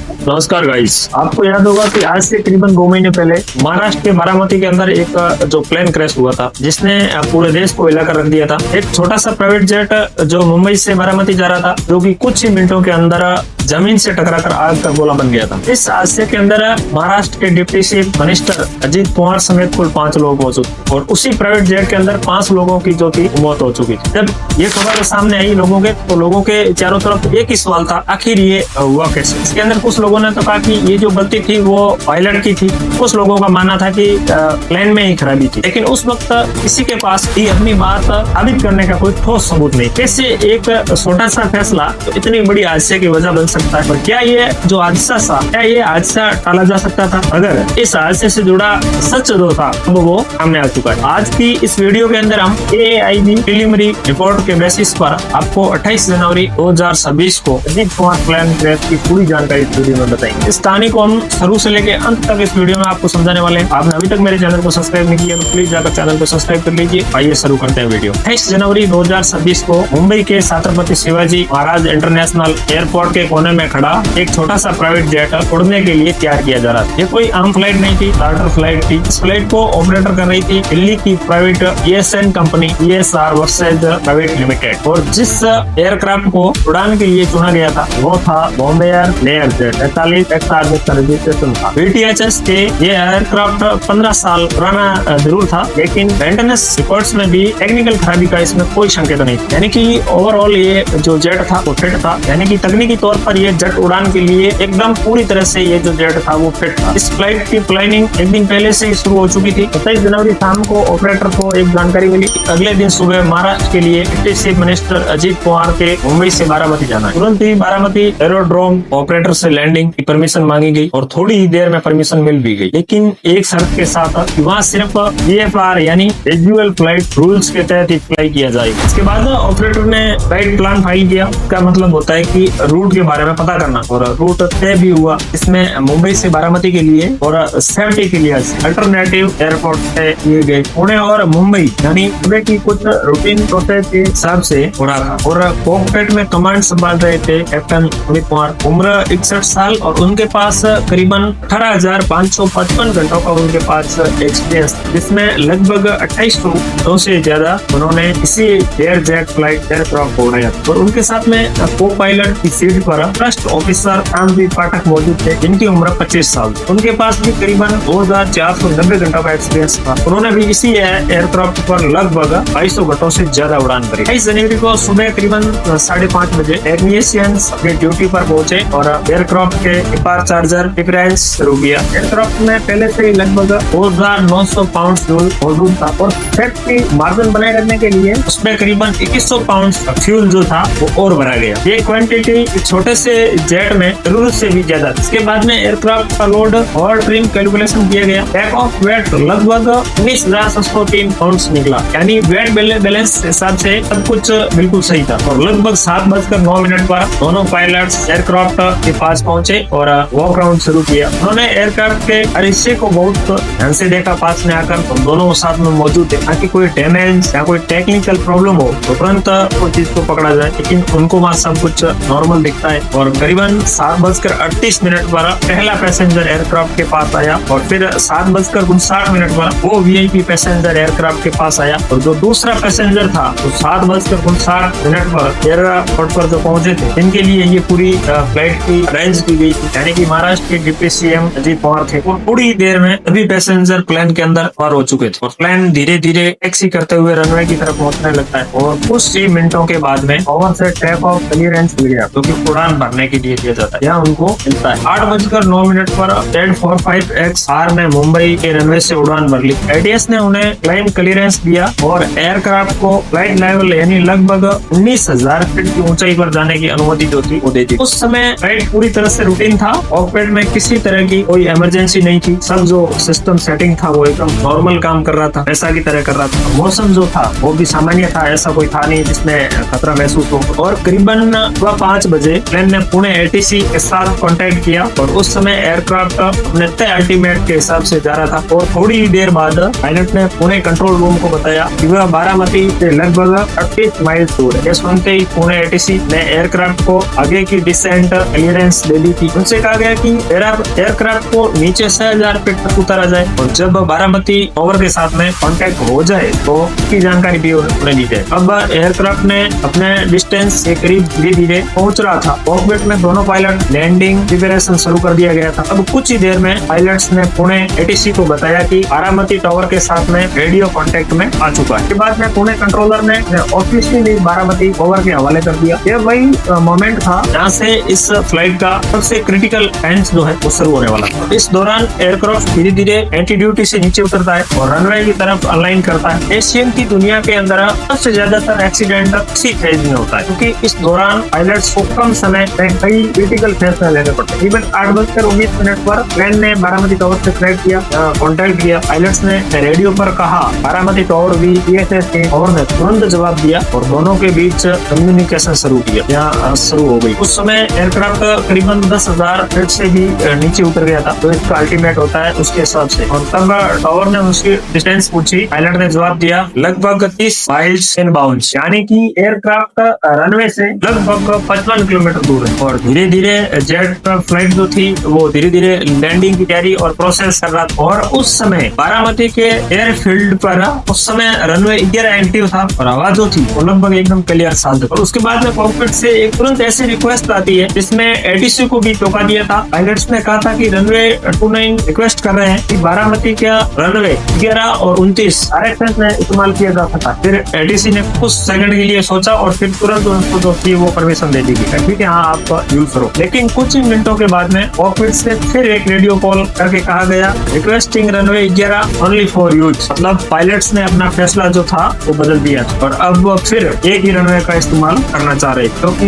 नमस्कार गाइस, आपको याद होगा कि आज से करीबन 2 महीने पहले महाराष्ट्र के बारामती के अंदर एक जो प्लेन क्रैश हुआ था, जिसने पूरे देश को हिला कर रख दिया था। एक छोटा सा प्राइवेट जेट जो मुंबई से बारामती जा रहा था, जो कि कुछ ही मिनटों के अंदर जमीन से टकराकर आग का गोला बन गया था। इस हादसे के अंदर महाराष्ट्र के deputy chief minister Ajit Pawar समेत कुल 5 लोग मौजूद और उसी प्राइवेट जेट के अंदर 5 लोगों की जो थी मौत हो चुकी थी। जब ये खबर सामने आई लोगों के चारों तरफ एक ही सवाल था, आखिर ये हुआ कैसे। इसके अंदर कुछ लोगों ने तो कहा कि ये जो गलती थी वो पायलट की थी, कुछ लोगों का मानना था कि प्लेन में ही खराबी थी, लेकिन उस वक्त किसी के पास भी अपनी बात साबित करने का कोई ठोस सबूत नहीं। कैसे एक छोटा सा फैसला तो इतनी बड़ी हादसे की वजह बन सकता है, और क्या ये जो हादसा था, क्या ये हादसा टाला जा सकता था? अगर इस हादसे से जुड़ा सच जो था वो सामने आ चुका है। आज की इस वीडियो के अंदर हम AIB प्रीलिमिनरी रिपोर्ट के बेसिस पर आपको 28 जनवरी 2026 को अजीत पवार प्लेन क्रैश की पूरी जानकारी इस वीडियो में बताएंगे। इस कहानी को हम शुरू से लेकर अंत तक इस वीडियो में आपको समझाने वाले हैं। आपने अभी तक मेरे चैनल को सब्सक्राइब नहीं किया तो प्लीज जाकर चैनल को सब्सक्राइब कर लीजिए। आइए शुरू करते हैं वीडियो। 28 जनवरी 2026 को मुंबई के छत्रपति शिवाजी महाराज इंटरनेशनल एयरपोर्ट के कोने में खड़ा एक छोटा सा प्राइवेट जेट उड़ने के लिए तैयार किया जा रहा था। ये कोई आम फ्लाइट नहीं थी, चार्टर फ्लाइट थी। इस फ्लाइट को ऑपरेटर कर रही थी दिल्ली की private ESN company ESR versus private limited, और जिस एयरक्राफ्ट को उड़ान के लिए चुना गया था वो था बॉम्बे एयर लेयर जेट 43 का रजिस्ट्रेशन था। BTHS के ये एयरक्राफ्ट 15 साल पुराना जरूर था, लेकिन मेंटेनेंस रिपोर्ट्स में भी टेक्निकल खराबी का इसमें कोई संकेत नहीं था। यानी कि ओवरऑल ये जो जेट था वो फिट था, यानी कि तकनीकी तौर पर ये जेट उड़ान के लिए एकदम पूरी तरह से ये जो जेट था वो फिट था। इस फ्लाइट की प्लानिंग एक दिन पहले से शुरू हो चुकी थी। 27 जनवरी शाम को ऑपरेटर को एक जानकारी मिली, अगले दिन सुबह महाराष्ट्र के लिए deputy chief minister Ajit Pawar के मुंबई से बारामती जाना है। तुरंत ही बारामती एरोड्रोम ऑपरेटर से लैंडिंग की परमिशन मांगी गई और थोड़ी ही देर में परमिशन मिल भी गई, लेकिन एक शर्त के साथ कि वहाँ सिर्फ VFR यानी विजुअल फ्लाइट रूल्स के तहत ही फ्लाई किया जाएगा। इसके बाद ऑपरेटर ने फ्लाइट प्लान फाइल किया। इसका मतलब होता है कि रूट के बारे में पता करना, और रूट तय भी हुआ। इसमें मुंबई से बारामती के लिए और सेफ्टी के लिए अल्टरनेटिव एयरपोर्ट तय किए गए। पुणे और मुंबई यानी पुणे की कुछ रूटीन प्रोसेस के हिसाब से हो रहा था, और कॉकपिट में कमांड संभाल रहे थे कैप्टन अमित कुमार, उम्र 61 साल, और उनके पास करीबन 18,555 घंटों का उनके पास एक्सपीरियंस, जिसमें लगभग 2800 से ज्यादा उन्होंने इसी एयर जेट फ्लाइट एयरक्राफ्ट को उड़ाया। और उनके साथ में को पायलट की सीट पर फर्स्ट ऑफिसर रामदीप पाठक मौजूद थे, जिनकी उम्र 25 साल। उनके पास भी करीबन 2490 घंटों का एक्सपीरियंस था। उन्होंने भी इसी एयरक्राफ्ट पर लगभग 2200 घंटों से ज्यादा उड़ान भरी। 28 जनवरी को सुबह करीबन 5:30 बजे टेक्नीशियंस अपनी ड्यूटी पर पहुंचे और एयरक्राफ्ट के डिपार्चर डिफरेंस शुरू किया। एयरक्राफ्ट में पहले से ही लगभग 2900 पाउंड फ्यूल मौजूद था, और सेफ्टी मार्जिन बनाए रखने के लिए उसमें करीबन 2100 पाउंड फ्यूल जो था वो और भरा गया। ये क्वांटिटी छोटे से जेट में जरूरत से भी ज्यादा। इसके बाद में एयरक्राफ्ट का लोड और ट्रिम कैलकुलेशन किया गया। टेक ऑफ वेट लगभग 19,703 पाउंड निकला, यानी वेट बैलेंस हिसाब से सब कुछ बिल्कुल सही था। और लगभग 7:09 पर दोनों पायलट्स एयरक्राफ्ट के पास पहुंचे और वॉक राउंड शुरू किया। उन्होंने एयरक्राफ्ट के हर हिस्से को बहुत ध्यान से देखा। पास में आकर दोनों साथ में मौजूद थे, ताकि कोई डैमेज या कोई टेक्निकल प्रॉब्लम हो तो तुरंत वो चीज को पकड़ा जाए, लेकिन उनको वहाँ सब कुछ नॉर्मल दिखता है। और करीबन 7:38 पर पहला पैसेंजर एयरक्राफ्ट के पास आया, और फिर 7:59 पर वो VIP पैसेंजर एयरक्राफ्ट के पास आया, और जो दूसरा पैसेंजर था वो 7:59 पर एयरपोर्ट पर जो पहुंचे थे, इनके लिए ये पूरी फ्लाइट की अरेंज की गई थी। यानी कि महाराष्ट्र के डिप्टी CM अजीत पवार थे, और पूरी देर में सभी पैसेंजर प्लेन के अंदर पार हो चुके थे, और प्लेन धीरे धीरे टैक्सी करते हुए रनवे की तरफ पहुंचने लगता है। और कुछ ही मिनटों के बाद में ओवर से टेक ऑफ क्लियरेंस मिल गया, जो कि उड़ान भरने के लिए दिया जाता है, यहाँ उनको मिलता है। 8:09 पर Z45X में मुंबई के रनवे से उड़ान भर ली। ATS ने उन्हें क्लाइम क्लियरेंस दिया और एयरक्राफ्ट को फ्लाइट लेवल यानी लगभग 19,000 फीट की ऊंचाई पर जाने की अनुमति जो थी वो दे दी। उस समय फ्लाइट पूरी तरह से रूटीन था, कॉकपिट में किसी तरह की कोई इमरजेंसी नहीं थी। सब जो सिस्टम सेटिंग था वो एकदम नॉर्मल काम कर रहा था, ऐसा की तरह कर रहा था। मौसम जो था वो भी सामान्य था, ऐसा कोई था नहीं जिसमें खतरा महसूस हो। और करीबन 5 बजे प्लेन पायलट ने पुणे एटीसी के साथ कांटेक्ट किया और उस समय एयरक्राफ्ट अपने तय अल्टीमेट के हिसाब से जा रहा था और थोड़ी देर बाद पायलट ने पुणे कंट्रोल रूम को बताया कि वह बारामती से लगभग 38 माइल दूर है। ये सुनते ही पुणे एटीसी ने एयरक्राफ्ट को आगे की डिसेंट क्लियरेंस दे दी थी। उनसे कहा गया कि एयरक्राफ्ट को नीचे 6000 फीट तक उतारा जाए और जब बारामती टावर के साथ में कांटेक्ट हो जाए तो उसकी जानकारी भी उन्हें दी जाए। अब एयरक्राफ्ट ने अपने डिस्टेंस के करीब धीरे धीरे पहुंच रहा था। कॉकपिट में दोनों पायलट लैंडिंग प्रिपरेशन शुरू कर दिया गया था। अब कुछ ही देर में पायलट्स ने पुणे एटीसी को बताया कि बारामती टावर के साथ में रेडियो कांटेक्ट में आ चुका है। इसके बाद में पुणे कंट्रोलर ने ऑफिशियली बारामती टावर के हवाले कर दिया। यह वही मोमेंट था जहाँ से इस फ्लाइट का सबसे क्रिटिकल टाइम्स जो है वो शुरू होने वाला था। इस दौरान एयरक्राफ्ट धीरे धीरे एंटीड्यूटी से नीचे उतरता है और रनवे की तरफ अलाइन करता है। एशियन की दुनिया के अंदर सबसे ज्यादातर एक्सीडेंट इसी फेज में होता है क्योंकि इस दौरान पायलट्स को कम समय में कई क्रिटिकल फैसले लेने पड़ते हैं। करीबन 8:19 पर प्लेन ने बारामती टावर से फ्लाइट किया, कॉन्टेक्ट किया। पायलट्स ने रेडियो पर कहा बारामती टावर भी PSS के टावर ने तुरंत जवाब दिया और दोनों के बीच कम्युनिकेशन शुरू किया। यहाँ शुरू हो गई। उस समय एयरक्राफ्ट करीबन 10,000 फीट से भी नीचे उतर गया था तो इसका अल्टीमेट होता है उसके हिसाब से। और तब टावर ने उसकी डिस्टेंस पूछी। पायलट ने जवाब दिया लगभग 30 माइल्स इन बाउंड्स, यानी कि एयरक्राफ्ट रनवे से लगभग 55 किलोमीटर दूर है। और धीरे धीरे जेट फ्लाइट जो थी वो धीरे धीरे लैंडिंग की तैयारी और प्रोसेस कर रहा था। और उस समय बारामती के एयरफील्ड पर उस समय रनवे 11 एक्टिव था और हवा जो थी वो लगभग एकदम क्लियर साफ। और उसके बाद में कॉकपिट से एक तुरंत ऐसी रिक्वेस्ट आती है जिसमें एटीसी को भी टोका दिया था। पायलट्स ने कहा था कि रनवे 29 रिक्वेस्ट कर रहे हैं कि बारामती का रनवे 11 और 29 RXS में इस्तेमाल किया जा सकता। फिर एटीसी ने कुछ सेकंड के लिए सोचा और फिर तुरंत उनको जो थी वो परमिशन दे दी गई। ठीक है, हाँ आप यूज करो। लेकिन कुछ ही मिनटों के बाद में कॉकपिट से फिर एक रेडियो कॉल करके कहा गया requesting runway 11 only for use. मतलब पायलट्स ने अपना फैसला जो था वो बदल दिया और अब फिर एक ही रनवे का इस्तेमाल करना चाह रहे क्योंकि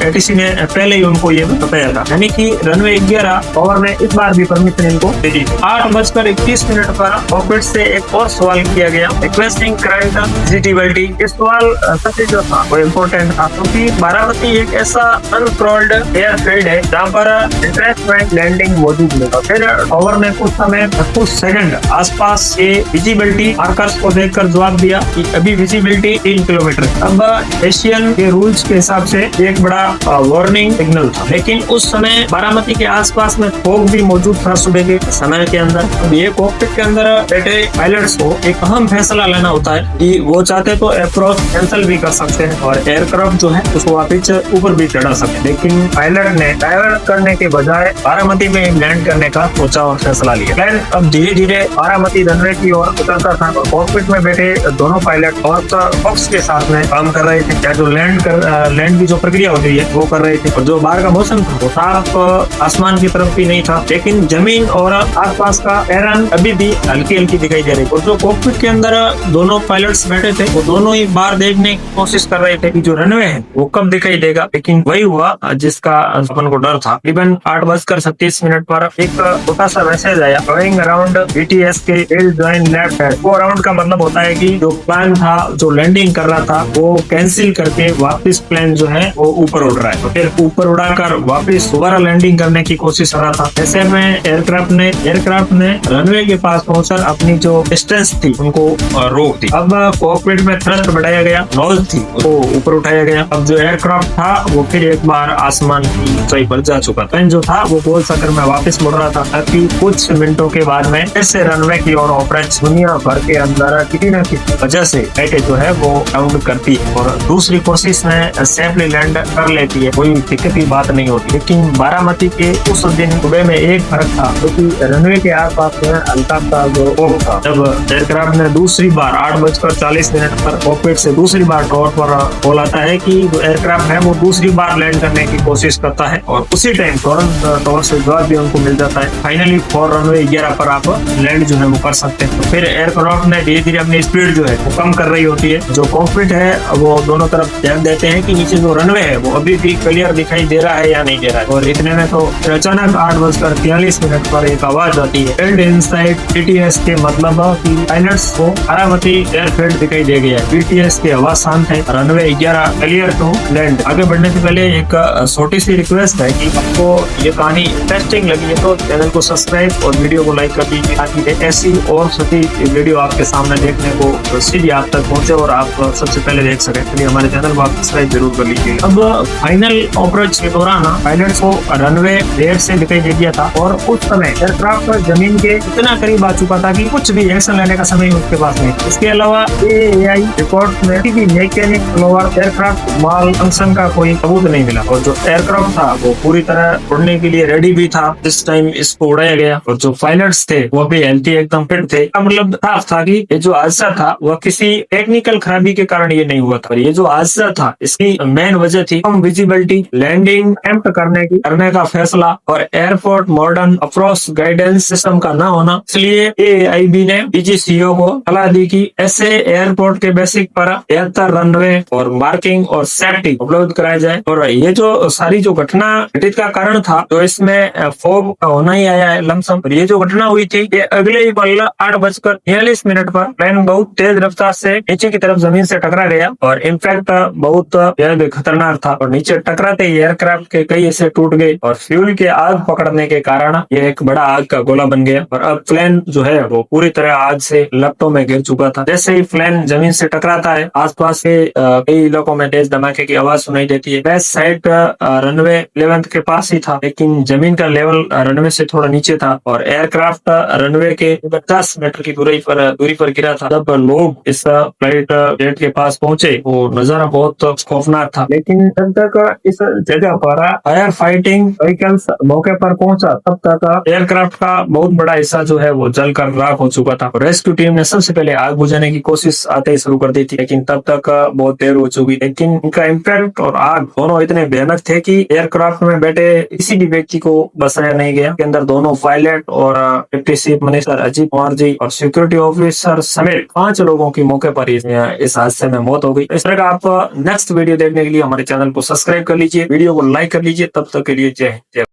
एटीसी ने पहले ही उनको ये बताया था। यानी कि रनवे 11 टावर ने इस बार भी परमिशन इनको दे दी। 8:31 पर कॉकपिट से एक और सवाल किया गया रिक्वेस्टिंग करंट विजिबिलिटी। इस सवाल सबसे जो था वो इम्पोर्टेंट था क्योंकि बारामती एक ऐसा अनक्रॉल्ड एयरफील्ड है जहाँ पर इंटरेस्टमेंट लैंडिंग मौजूद है। फिर टावर ने कुछ समय कुछ सेकंड आसपास के विजिबिलिटी मार्कर्स को देखकर जवाब दिया कि अभी विजिबिलिटी 3 किलोमीटर। अब एशियन के रूल्स के हिसाब से एक बड़ा वार्निंग सिग्नल था। लेकिन उस समय बारामती के आसपास में फॉग भी मौजूद था सुबह के समय के अंदर। अब ये कॉकपिट के अंदर बैठे पायलट्स को एक अहम फैसला लेना होता है कि वो चाहते तो अप्रोच कैंसिल भी कर सकते हैं और एयरक्राफ्ट जो है उसको वापिस ऊपर भी चढ़ा सकते। लेकिन पायलट ने डाइवर्ट करने के बजाय बारामती में लैंड करने का सोचा और फैसला लिया। प्लेन अब धीरे धीरे बारामती रनवे की ओर उतरता था। कॉकपिट में बैठे दोनों पायलट और फॉक्स के साथ में काम कर रहे थे। क्या जो लैंड की जो प्रक्रिया होती है वो कर रहे थे। और जो बाहर का मौसम था वो साफ आसमान की तरफ भी नहीं था लेकिन जमीन और आसपास का एरन अभी भी हल्की हल्की दिखाई दे रही। और जो कॉकपिट के अंदर दोनों पायलट्स बैठे थे वो दोनों ही बाहर देखने की कोशिश कर रहे थे कि जो रनवे है वो कब दिखाई देगा। लेकिन वही हुआ जिसका अपन को डर था। तकरीबन 8:37 पर एक छोटा सा मैसेज आया गोइंग अराउंड BTS के जॉइन लेफ्ट है। वो अराउंड का मतलब होता है कि जो प्लान था जो लैंडिंग कर रहा था वो कैंसिल करके वापस प्लेन जो है वो ऊपर उड़ रहा है। तो फिर ऊपर उड़ाकर वापस दोबारा लैंडिंग करने की कोशिश कर रहा था। ऐसे में एयरक्राफ्ट ने रनवे के पास पहुंचकर अपनी जो डिस्टेंस थी उनको रोक दी। अब कॉकपिट में थ्रस्ट बढ़ाया गया, नोज थी वो ऊपर उठाया गया। अब जो एयरक्राफ्ट था वो फिर एक बार आसमान की ऊंचाई पर जा चुका। प्लेन जो था वो गोल सर्कल में वापस मुड़ रहा था ताकि कुछ मिनटों के बाद में फिर से रनवे की ओर ऑपरेट दुनिया भर के अंदर किसी न किसी वजह से फ्लाइट जो है वो राउंड करती है और दूसरी कोशिश में सेफली लैंड कर लेती है। कोई दिक्कत की बात नहीं होती। लेकिन बारामती के उस दिन सुबह में एक फर्क था क्योंकि रनवे के आसपास में हल्का सा जो फॉग था। जब एयरक्राफ्ट ने दूसरी बार 8:40 पर कॉकपिट से दूसरी बार टावर पर कॉल आता है कि जो एयरक्राफ्ट है वो दूसरी बार लैंड करने की कोशिश करता है और उसी टाइम तुरंत टावर से जवाब भी उनको मिल जाता है। फाइनली फॉर रनवे 11 पर आप लैंड जो है वो कर सकते हैं। तो फिर एयरक्राफ्ट ने धीरे धीरे अपनी स्पीड जो है वो कम कर रही होती है। जो कॉकपिट है वो दोनों तरफ ध्यान देते हैं कि नीचे जो रनवे है वो अभी भी क्लियर दिखाई दे रहा है या नहीं दे रहा है। और इतने में तो अचानक 8:43 पर एक आवाज आती है फील्ड इनसाइड BTS के मतलब कि पायलट्स को बारामती एयरफील्ड दिखाई दे गया है। BTS की आवाज शांत है, रनवे 11 क्लियर टू लैंड। आगे बढ़ने से पहले एक छोटी सी रिक्वेस्ट है कि आपको ये कहानी इंटरेस्टिंग लगी है तो चैनल को सब्सक्राइब और वीडियो को लाइक कर दीजिए ताकि ऐसी और सभी वीडियो आपके सामने देखने को सीधे आप तक पहुंचे और आप सबसे पहले देख सके। इसलिए हमारे चैनल को आप सब्सक्राइब जरूर कर लीजिए। अब फाइनल अप्रोच के दौरान पायलट को रनवे देर से दिखाई दे दिया था और उस समय एयरक्राफ्ट जमीन के इतना करीब आ चुका था कि कुछ भी एक्शन लेने का समय उसके पास नहीं। इसके अलावा AAI रिपोर्ट में किसी भी मैकेनिक फ्लोवर एयरक्राफ्ट माल फंक्शन का कोई सबूत नहीं मिला और जो एयरक्राफ्ट था वो पूरी तरह उड़ने के लिए रेडी भी था जिस टाइम इसको उड़ाया गया और जो पायलट्स थे वो भी हेल्थी एकदम फिट थे। मतलब साफ था कि ये जो हादसा था वह किसी टेक्निकल खराबी के कारण ये नहीं हुआ था। ये जो हादसा था इसकी मेन वजह थी कम विजिबिलिटी, लैंडिंग अटेम्प्ट करने का फैसला और airport modern approach guidance system का न होना। इसलिए AAIB ने DGCO को सलाह दी कि ऐसे एयरपोर्ट के बेसिक पर बेहतर रनवे और मार्किंग और सेफ्टी उपलब्ध कराया जाए। और ये जो सारी जो घटना घटित का कारण था तो इसमें फॉग का होना ही आया है लमसम। और ये जो घटना हुई थी ये अगले ही पल 8:43 पर प्लेन बहुत तेज रफ्तार से नीचे की तरफ जमीन से टकरा गया और इम्पैक्ट बहुत खतरनाक था और नीचे टकराते ही एयरक्राफ्ट के कई हिस्से टूट गए और फ्यूल के आग पकड़ने के कारण ये एक बड़ा आग का गोला बन गया और अब प्लेन जो है वो पूरी तरह आग से लपटों में घिर चुका था। जैसे ही प्लेन जमीन से टकराता है आसपास के कई इलाकों में तेज धमाके की आवाज सुनाई देती है। वेस्ट साइड रनवे 11 के पास ही था लेकिन जमीन का लेवल रनवे से थोड़ा नीचे था और एयरक्राफ्ट रनवे के 50 मीटर की दूरी पर गिरा था। जब लोग इस फ्लाइट जेट के पास पहुंचे वो नजारा बहुत खौफनाक था। लेकिन जब तक इस जगह पर फायर फाइटिंग व्हीकल्स मौके पर पहुंचा तब तक एयरक्राफ्ट का बहुत बड़ा हिस्सा जो है वो जलकर राख हो चुका था। रेस्क्यू टीम ने सबसे पहले आग बुझाने की कोशिश आते ही शुरू कर दी थी लेकिन तब तक बहुत देर हो चुकी। लेकिन इनका इम्पैक्ट और आग दोनों इतने भयानक थे कि एयरक्राफ्ट में बैठे किसी भी व्यक्ति को बचाया नहीं गया। के अंदर दोनों पायलट और deputy chief minister Ajit Kumar ji और सिक्योरिटी ऑफिसर समेत 5 लोगों की मौके पर इस हादसे में मौत हो गई। इस तरह का आप नेक्स्ट वीडियो देखने के लिए हमारे चैनल को सब्सक्राइब कर लीजिए, वीडियो को लाइक कर लीजिए। तब तक के लिए जय हिंद।